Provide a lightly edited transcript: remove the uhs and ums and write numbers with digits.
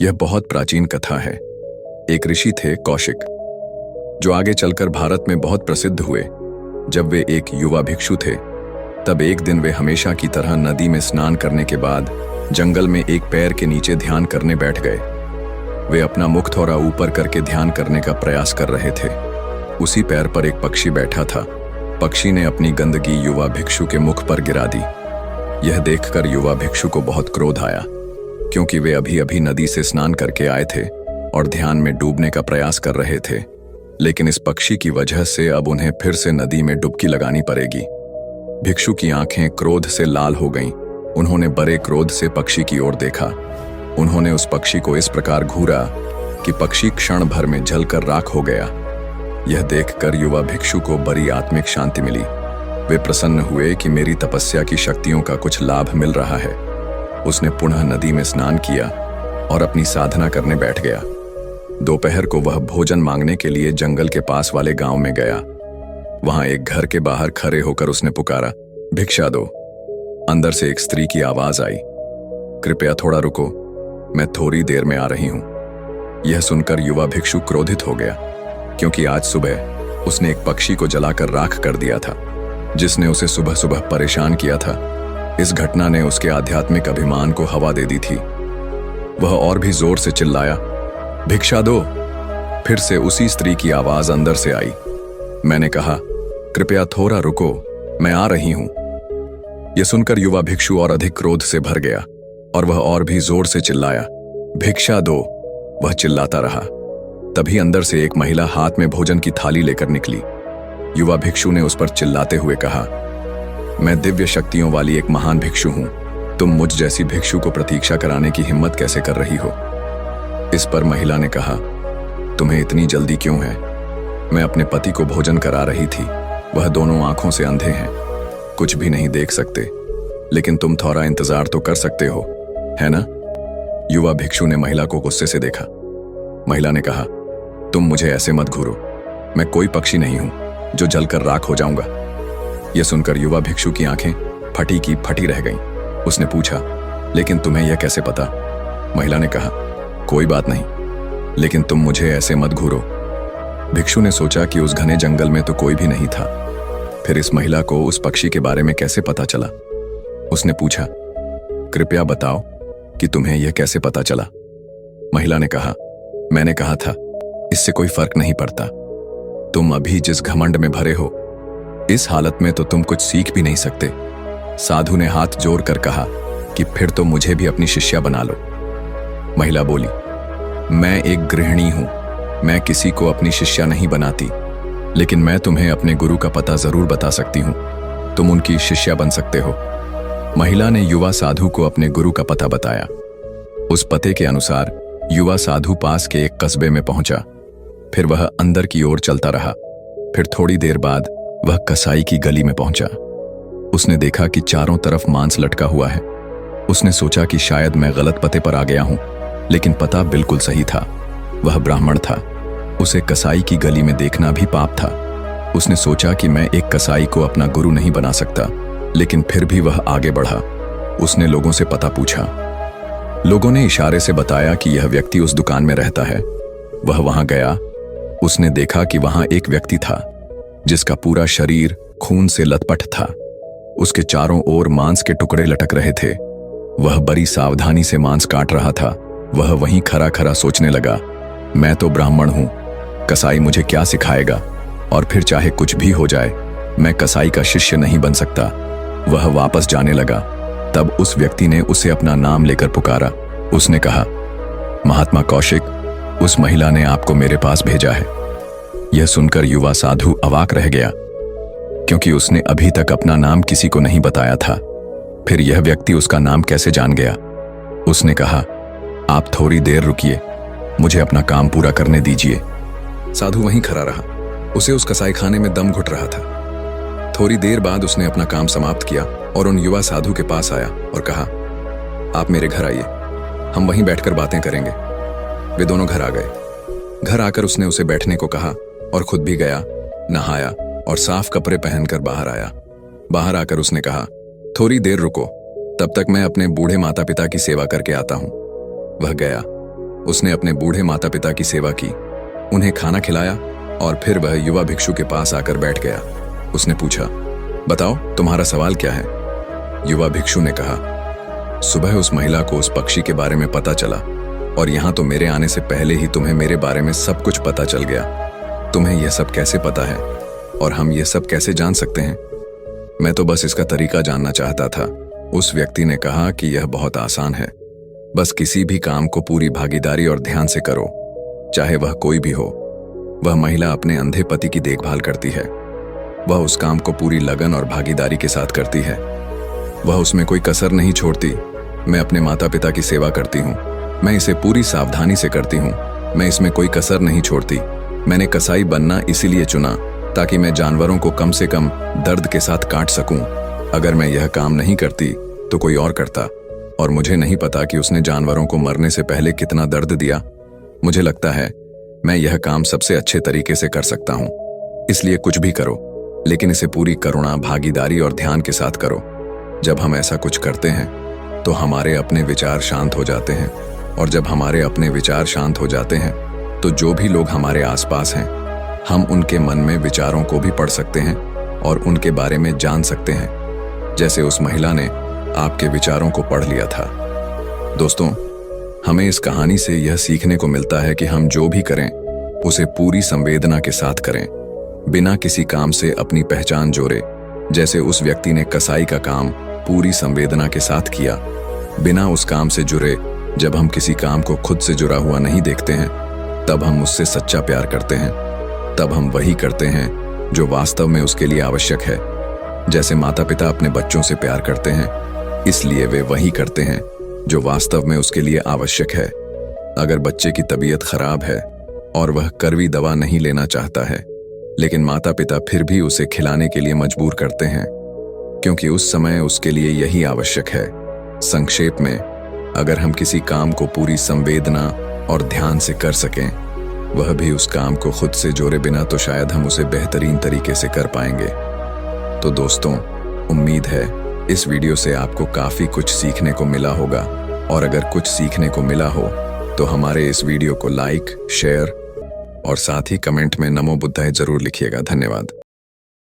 यह बहुत प्राचीन कथा है। एक ऋषि थे कौशिक, जो आगे चलकर भारत में बहुत प्रसिद्ध हुए। जब वे एक युवा भिक्षु थे, तब एक दिन वे हमेशा की तरह नदी में स्नान करने के बाद जंगल में एक पेड़ के नीचे ध्यान करने बैठ गए। वे अपना मुख थोड़ा ऊपर करके ध्यान करने का प्रयास कर रहे थे। उसी पेड़ पर एक पक्षी बैठा था। पक्षी ने अपनी गंदगी युवा भिक्षु के मुख पर गिरा दी। यह देखकर युवा भिक्षु को बहुत क्रोध आया, क्योंकि वे अभी अभी नदी से स्नान करके आए थे और ध्यान में डूबने का प्रयास कर रहे थे। लेकिन इस पक्षी की वजह से अब उन्हें फिर से नदी में डुबकी लगानी पड़ेगी। भिक्षु की आंखें क्रोध से लाल हो गईं। उन्होंने बड़े क्रोध से पक्षी की ओर देखा। उन्होंने उस पक्षी को इस प्रकार घूरा कि पक्षी क्षण भर में जलकर राख हो गया। यह देखकर युवा भिक्षु को बड़ी आत्मिक शांति मिली। वे प्रसन्न हुए कि मेरी तपस्या की शक्तियों का कुछ लाभ मिल रहा है। उसने पुनः नदी में स्नान किया और अपनी साधना करने बैठ गया। दोपहर को वह भोजन मांगने के लिए जंगल के पास वाले गांव में गया। वहां एक घर के बाहर खड़े होकर उसने पुकारा, भिक्षा दो। अंदर से एक स्त्री की आवाज आई, कृपया थोड़ा रुको, मैं थोड़ी देर में आ रही हूं। यह सुनकर युवा भिक्षु क्रोधित हो गया, क्योंकि आज सुबह उसने एक पक्षी को जलाकर राख कर दिया था, जिसने उसे सुबह सुबह परेशान किया था। इस घटना ने उसके आध्यात्मिक अभिमान को हवा दे दी थी। वह और भी जोर से चिल्लाया, भिक्षा दो। फिर से उसी स्त्री की आवाज अंदर से आई। मैंने कहा, कृपया थोड़ा रुको, मैं आ रही हूं। यह सुनकर युवा भिक्षु और अधिक क्रोध से भर गया और वह और भी जोर से चिल्लाया, भिक्षा दो। वह चिल्लाता रहा। तभी अंदर से एक महिला हाथ में भोजन की थाली लेकर निकली। युवा भिक्षु ने उस पर चिल्लाते हुए कहा, मैं दिव्य शक्तियों वाली एक महान भिक्षु हूं। तुम मुझ जैसी भिक्षु को प्रतीक्षा कराने की हिम्मत कैसे कर रही हो? इस पर महिला ने कहा, तुम्हें इतनी जल्दी क्यों है? मैं अपने पति को भोजन करा रही थी। वह दोनों आंखों से अंधे हैं, कुछ भी नहीं देख सकते। लेकिन तुम थोड़ा इंतजार तो कर सकते हो, है ना? युवा भिक्षु ने महिला को गुस्से से देखा। महिला ने कहा, तुम मुझे ऐसे मत घूरो। मैं कोई पक्षी नहीं हूं जो जलकर राख हो जाऊंगा। यह सुनकर युवा भिक्षु की आंखें फटी की फटी रह गईं। उसने पूछा, लेकिन तुम्हें यह कैसे पता? महिला ने कहा, कोई बात नहीं, लेकिन तुम मुझे ऐसे मत घूरो। भिक्षु ने सोचा कि उस घने जंगल में तो कोई भी नहीं था। फिर इस महिला को उस पक्षी के बारे में कैसे पता चला? उसने पूछा, कृपया बताओ कि तुम्हें यह कैसे पता चला? महिला ने कहा, मैंने कहा था, इससे कोई फर्क नहीं पड़ता। तुम अभी जिस घमंड में भरे हो, इस हालत में तो तुम कुछ सीख भी नहीं सकते। साधु ने हाथ जोड़कर कहा कि फिर तो मुझे भी अपनी शिष्या बना लो। महिला बोली, मैं एक गृहिणी हूं, मैं किसी को अपनी शिष्या नहीं बनाती, लेकिन मैं तुम्हें अपने गुरु का पता जरूर बता सकती हूं। तुम उनकी शिष्या बन सकते हो। महिला ने युवा साधु को अपने गुरु का पता बताया। उस पते के अनुसार युवा साधु पास के एक कस्बे में पहुंचा। फिर वह अंदर की ओर चलता रहा। फिर थोड़ी देर बाद वह कसाई की गली में पहुंचा। उसने देखा कि चारों तरफ मांस लटका हुआ है। उसने सोचा कि शायद मैं गलत पते पर आ गया हूं, लेकिन पता बिल्कुल सही था। वह ब्राह्मण था। उसे कसाई की गली में देखना भी पाप था। उसने सोचा कि मैं एक कसाई को अपना गुरु नहीं बना सकता, लेकिन फिर भी वह आगे बढ़ा। उसने लोगों से पता पूछा। लोगों ने इशारे से बताया कि यह व्यक्ति उस दुकान में रहता है। वह वहां गया। उसने देखा कि वहां एक व्यक्ति था, जिसका पूरा शरीर खून से लथपथ था। उसके चारों ओर मांस के टुकड़े लटक रहे थे। वह बड़ी सावधानी से मांस काट रहा था। वह वहीं खड़ा खड़ा सोचने लगा, मैं तो ब्राह्मण हूं, कसाई मुझे क्या सिखाएगा? और फिर चाहे कुछ भी हो जाए, मैं कसाई का शिष्य नहीं बन सकता। वह वापस जाने लगा। तब उस व्यक्ति ने उसे अपना नाम लेकर पुकारा। उसने कहा, महात्मा कौशिक, उस महिला ने आपको मेरे पास भेजा है। यह सुनकर युवा साधु अवाक रह गया, क्योंकि उसने अभी तक अपना नाम किसी को नहीं बताया था। फिर यह व्यक्ति उसका नाम कैसे जान गया? उसने कहा, आप थोड़ी देर रुकिए, मुझे अपना काम पूरा करने दीजिए। साधु वहीं खड़ा रहा। उसे उस कसाई खाने में दम घुट रहा था। थोड़ी देर बाद उसने अपना काम समाप्त किया और उन युवा साधु के पास आया और कहा, आप मेरे घर आइए, हम वहीं बैठकर बातें करेंगे। वे दोनों घर आ गए। घर आकर उसने उसे बैठने को कहा और खुद भी गया, नहाया और साफ कपड़े पहनकर बाहर आया। बाहर आकर उसने कहा, थोड़ी देर रुको, तब तक मैं अपने बूढ़े माता पिता की सेवा करके आता हूं। वह गया। उसने अपने बूढ़े माता पिता की सेवा की, उन्हें खाना खिलाया और फिर वह युवा भिक्षु के पास आकर बैठ गया। उसने पूछा, बताओ तुम्हारा सवाल क्या है? युवा भिक्षु ने कहा, सुबह उस महिला को उस पक्षी के बारे में पता चला और यहाँ तो मेरे आने से पहले ही तुम्हें मेरे बारे में सब कुछ पता चल गया। तुम्हें यह सब कैसे पता है और हम ये सब कैसे जान सकते हैं? मैं तो बस इसका तरीका जानना चाहता था। उस व्यक्ति ने कहा कि यह बहुत आसान है, बस किसी भी काम को पूरी भागीदारी और ध्यान से करो, चाहे वह कोई भी हो। वह महिला अपने अंधे पति की देखभाल करती है। वह उस काम को पूरी लगन और भागीदारी के साथ करती है। वह उसमें कोई कसर नहीं छोड़ती। मैं अपने माता पिता की सेवा करती हूँ, मैं इसे पूरी सावधानी से करती हूँ, मैं इसमें कोई कसर नहीं छोड़ती। मैंने कसाई बनना इसीलिए चुना ताकि मैं जानवरों को कम से कम दर्द के साथ काट सकूं। अगर मैं यह काम नहीं करती तो कोई और करता, और मुझे नहीं पता कि उसने जानवरों को मरने से पहले कितना दर्द दिया। मुझे लगता है मैं यह काम सबसे अच्छे तरीके से कर सकता हूं। इसलिए कुछ भी करो, लेकिन इसे पूरी करुणा, भागीदारी और ध्यान के साथ करो। जब हम ऐसा कुछ करते हैं तो हमारे अपने विचार शांत हो जाते हैं, और जब हमारे अपने विचार शांत हो जाते हैं तो जो भी लोग हमारे आसपास हैं, हम उनके मन में विचारों को भी पढ़ सकते हैं और उनके बारे में जान सकते हैं, जैसे उस महिला ने आपके विचारों को पढ़ लिया था। दोस्तों, हमें इस कहानी से यह सीखने को मिलता है कि हम जो भी करें उसे पूरी संवेदना के साथ करें, बिना किसी काम से अपनी पहचान जोड़े। जैसे उस व्यक्ति ने कसाई का काम पूरी संवेदना के साथ किया, बिना उस काम से जुड़े। जब हम किसी काम को खुद से जुड़ा हुआ नहीं देखते हैं, तब हम उससे सच्चा प्यार करते हैं। तब हम वही करते हैं जो वास्तव में उसके लिए आवश्यक है। जैसे माता पिता अपने बच्चों से प्यार करते हैं, इसलिए वे वही करते हैं जो वास्तव में उसके लिए आवश्यक है। अगर बच्चे की तबीयत खराब है और वह कड़वी दवा नहीं लेना चाहता है, लेकिन माता पिता फिर भी उसे खिलाने के लिए मजबूर करते हैं, क्योंकि उस समय उसके लिए यही आवश्यक है। संक्षेप में, अगर हम किसी काम को पूरी संवेदना और ध्यान से कर सकें, वह भी उस काम को खुद से जोड़े बिना, तो शायद हम उसे बेहतरीन तरीके से कर पाएंगे। तो दोस्तों, उम्मीद है इस वीडियो से आपको काफी कुछ सीखने को मिला होगा, और अगर कुछ सीखने को मिला हो तो हमारे इस वीडियो को लाइक, शेयर और साथ ही कमेंट में नमो बुद्धाय जरूर लिखिएगा। धन्यवाद।